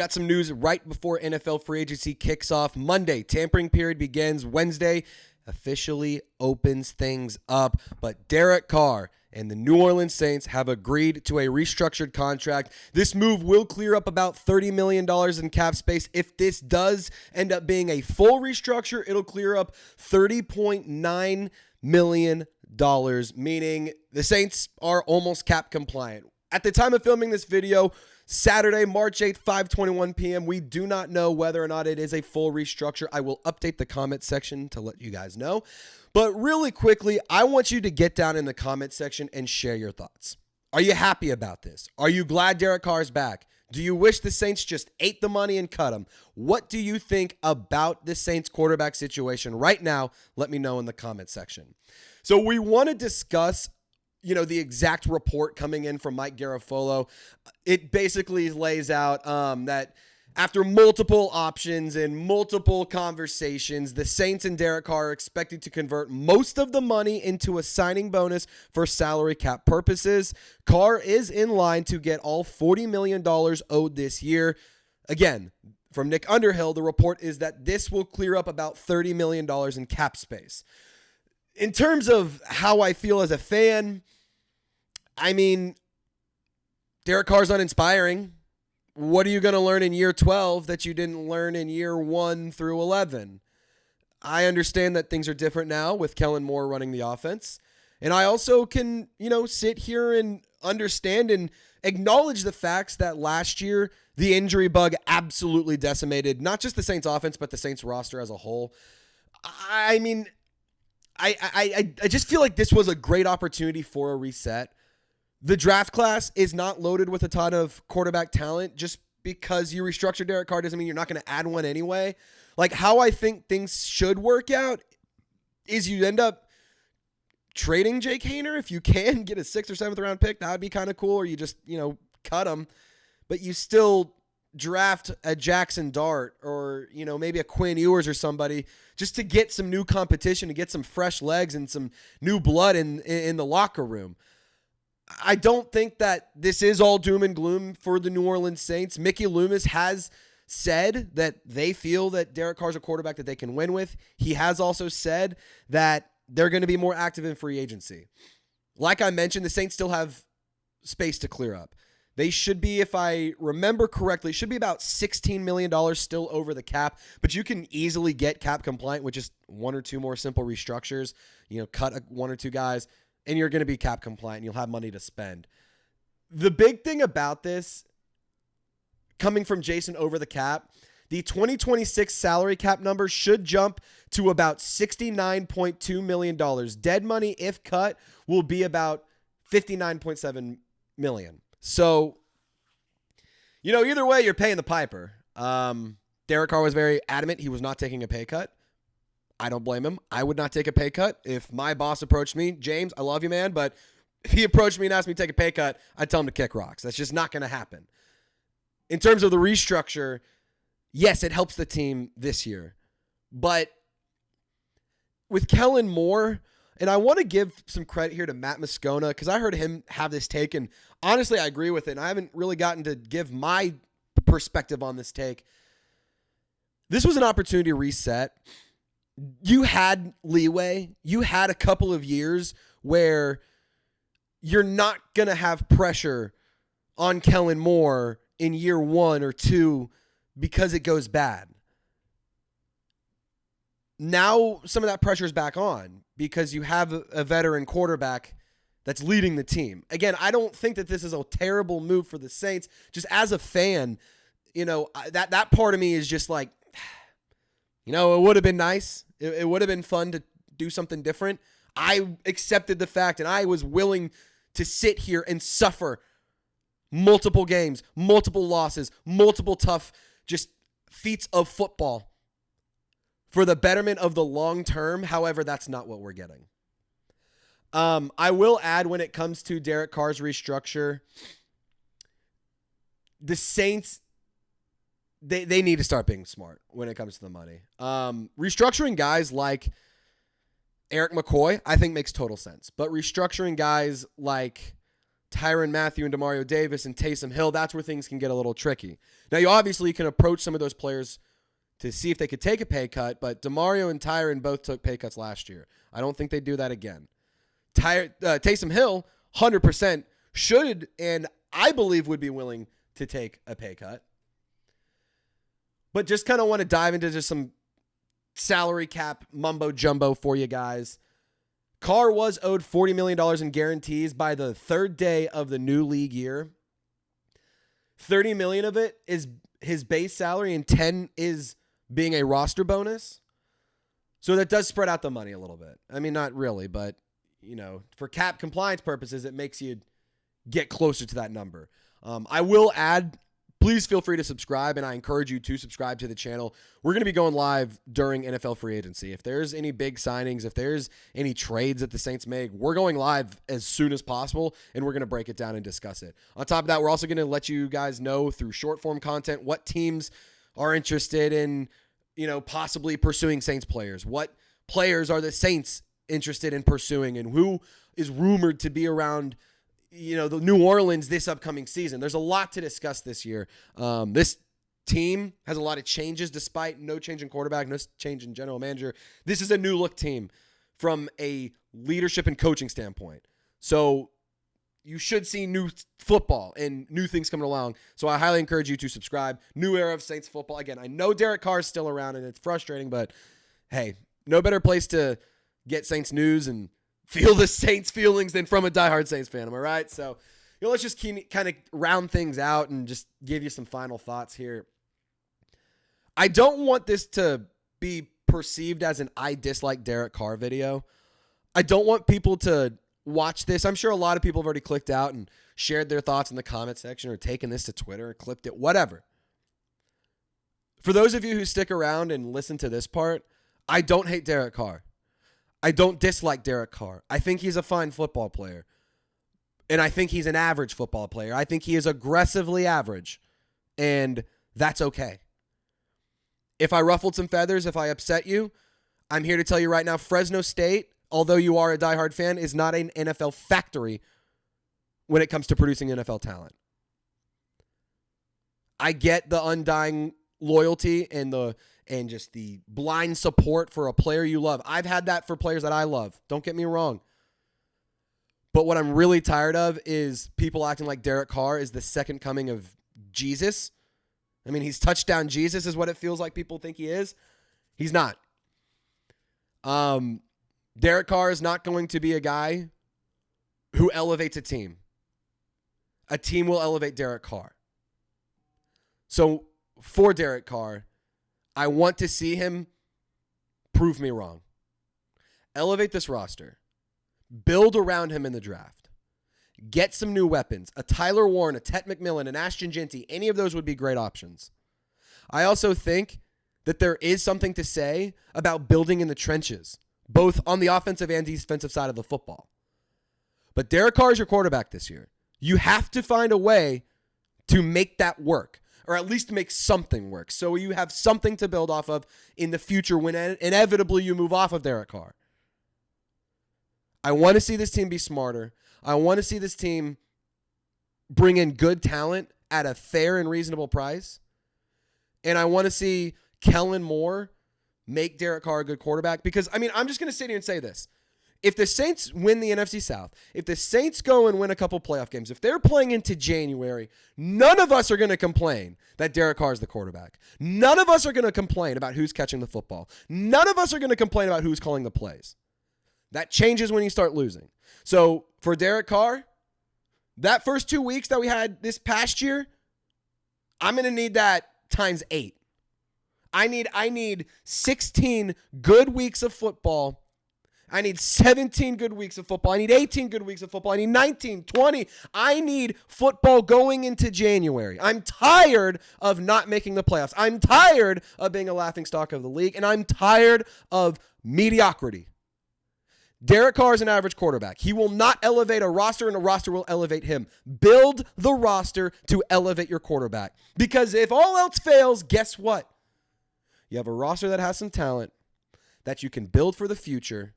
got some news right before NFL free agency kicks off. Monday, tampering period begins. Wednesday, officially opens things up. But Derek Carr and the New Orleans Saints have agreed to a restructured contract. This move will clear up about $30 million in cap space. If this does end up being a full restructure, it'll clear up $30.9 million, meaning the Saints are almost cap compliant. At the time of filming this video, Saturday, March 8th, 5:21 p.m., we do not know whether or not it is a full restructure. I will update the comment section to let you guys know. But really quickly, I want you to get down in the comment section and share your thoughts. Are you happy about this? Are you glad Derek Carr is back? Do you wish the Saints just ate the money and cut him? What do you think about the Saints quarterback situation right now? Let me know in the comment section. So we want to discuss the exact report coming in from Mike Garafolo. It basically lays out that after multiple options and multiple conversations, the Saints and Derek Carr are expected to convert most of the money into a signing bonus for salary cap purposes. Carr is in line to get all $40 million owed this year. Again, from Nick Underhill, the report is that this will clear up about $30 million in cap space. In terms of how I feel as a fan, I mean, Derek Carr's uninspiring. What are you going to learn in year 12 that you didn't learn in year 1 through 11? I understand that things are different now with Kellen Moore running the offense. And I also can, sit here and understand and acknowledge the facts that last year the injury bug absolutely decimated not just the Saints offense, but the Saints roster as a whole. I mean, I just feel like this was a great opportunity for a reset. The draft class is not loaded with a ton of quarterback talent. Just because you restructure Derek Carr doesn't mean you're not going to add one anyway. Like, how I think things should work out is you end up trading Jake Haener if you can get a 6th or 7th round pick. That would be kind of cool. Or you just, cut him. But you still draft a Jackson Dart or, maybe a Quinn Ewers or somebody just to get some new competition, to get some fresh legs and some new blood in the locker room. I don't think that this is all doom and gloom for the New Orleans Saints. Mickey Loomis has said that they feel that Derek Carr's a quarterback that they can win with. He has also said that they're going to be more active in free agency. Like I mentioned, the Saints still have space to clear up. They should be, if I remember correctly, should be about $16 million still over the cap, but you can easily get cap compliant with just 1 or 2 more simple restructures, cut 1 or 2 guys, and you're going to be cap compliant and you'll have money to spend. The big thing about this, coming from Jason over the cap, the 2026 salary cap number should jump to about $69.2 million. Dead money, if cut, will be about $59.7 million. So, either way, you're paying the piper. Derek Carr was very adamant he was not taking a pay cut. I don't blame him. I would not take a pay cut. If my boss approached me, James, I love you, man, but if he approached me and asked me to take a pay cut, I'd tell him to kick rocks. That's just not going to happen. In terms of the restructure, yes, it helps the team this year. But with Kellen Moore, and I want to give some credit here to Matt Moscona because I heard him have this take, and honestly, I agree with it. And I haven't really gotten to give my perspective on this take. This was an opportunity to reset. You had leeway. You had a couple of years where you're not going to have pressure on Kellen Moore in year 1 or 2 because it goes bad. Now some of that pressure is back on because you have a veteran quarterback that's leading the team. Again, I don't think that this is a terrible move for the Saints. Just as a fan, that part of me is just like, it would have been nice. It would have been fun to do something different. I accepted the fact, and I was willing to sit here and suffer multiple games, multiple losses, multiple tough just feats of football for the betterment of the long term. However, that's not what we're getting. I will add, when it comes to Derek Carr's restructure, the Saints, they need to start being smart when it comes to the money. Restructuring guys like Eric McCoy, I think makes total sense. But restructuring guys like Tyrann Mathieu and Demario Davis and Taysom Hill, that's where things can get a little tricky. Now, you obviously can approach some of those players to see if they could take a pay cut, but Demario and Tyrann both took pay cuts last year. I don't think they do that again. Taysom Hill, 100% should and I believe would be willing to take a pay cut. But just kind of want to dive into just some salary cap mumbo jumbo for you guys. Carr was owed $40 million in guarantees by the third day of the new league year. $30 million of it is his base salary and $10 is being a roster bonus. So that does spread out the money a little bit. I mean, not really, but for cap compliance purposes, it makes you get closer to that number. I will add, please feel free to subscribe, and I encourage you to subscribe to the channel. We're going to be going live during NFL free agency. If there's any big signings, if there's any trades that the Saints make, we're going live as soon as possible, and we're going to break it down and discuss it. On top of that, we're also going to let you guys know through short-form content what teams are interested in, possibly pursuing Saints players. What players are the Saints interested in pursuing, and who is rumored to be around the New Orleans this upcoming season. There's a lot to discuss this year. This team has a lot of changes despite no change in quarterback, no change in general manager. This is a new look team from a leadership and coaching standpoint. So you should see new football and new things coming along. So I highly encourage you to subscribe. New era of Saints football. Again, I know Derek Carr is still around and it's frustrating, but hey, no better place to get Saints news and feel the Saints feelings than from a diehard Saints fan. Am I right? So let's just kind of round things out and just give you some final thoughts here. I don't want this to be perceived as an I dislike Derek Carr video. I don't want people to watch this. I'm sure a lot of people have already clicked out and shared their thoughts in the comment section or taken this to Twitter or clipped it, whatever. For those of you who stick around and listen to this part, I don't hate Derek Carr. I don't dislike Derek Carr. I think he's a fine football player. And I think he's an average football player. I think he is aggressively average. And that's okay. If I ruffled some feathers, if I upset you, I'm here to tell you right now, Fresno State, although you are a diehard fan, is not an NFL factory when it comes to producing NFL talent. I get the undying loyalty and just the blind support for a player you love. I've had that for players that I love. Don't get me wrong. But what I'm really tired of is people acting like Derek Carr is the second coming of Jesus. I mean, he's touchdown Jesus is what it feels like people think he is. He's not. Derek Carr is not going to be a guy who elevates a team. A team will elevate Derek Carr. So for Derek Carr, I want to see him prove me wrong. Elevate this roster. Build around him in the draft. Get some new weapons. A Tyler Warren, a Tet McMillan, an Ashton Jeanty. Any of those would be great options. I also think that there is something to say about building in the trenches, both on the offensive and defensive side of the football. But Derek Carr is your quarterback this year. You have to find a way to make that work, or at least make something work, so you have something to build off of in the future when inevitably you move off of Derek Carr. I want to see this team be smarter. I want to see this team bring in good talent at a fair and reasonable price. And I want to see Kellen Moore make Derek Carr a good quarterback. Because, I mean, I'm just going to sit here and say this. If the Saints win the NFC South, if the Saints go and win a couple playoff games, if they're playing into January, none of us are going to complain that Derek Carr is the quarterback. None of us are going to complain about who's catching the football. None of us are going to complain about who's calling the plays. That changes when you start losing. So for Derek Carr, that first 2 weeks that we had this past year, I'm going to need that times 8. I need 16 good weeks of football. I need 17 good weeks of football. I need 18 good weeks of football. I need 19, 20. I need football going into January. I'm tired of not making the playoffs. I'm tired of being a laughingstock of the league, and I'm tired of mediocrity. Derek Carr is an average quarterback. He will not elevate a roster, and a roster will elevate him. Build the roster to elevate your quarterback. Because if all else fails, guess what? You have a roster that has some talent that you can build for the future,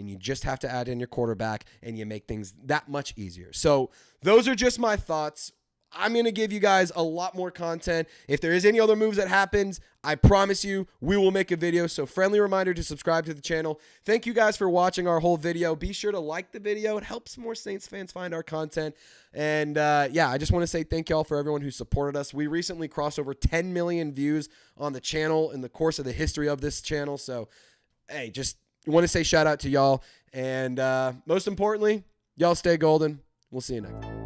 and you just have to add in your quarterback, and you make things that much easier. So those are just my thoughts. I'm going to give you guys a lot more content. If there is any other moves that happens, I promise you we will make a video. So friendly reminder to subscribe to the channel. Thank you guys for watching our whole video. Be sure to like the video. It helps more Saints fans find our content. And I just want to say thank y'all for everyone who supported us. We recently crossed over 10 million views on the channel in the course of the history of this channel. So, hey, just want to say shout out to y'all. And most importantly, y'all stay golden. We'll see you next time.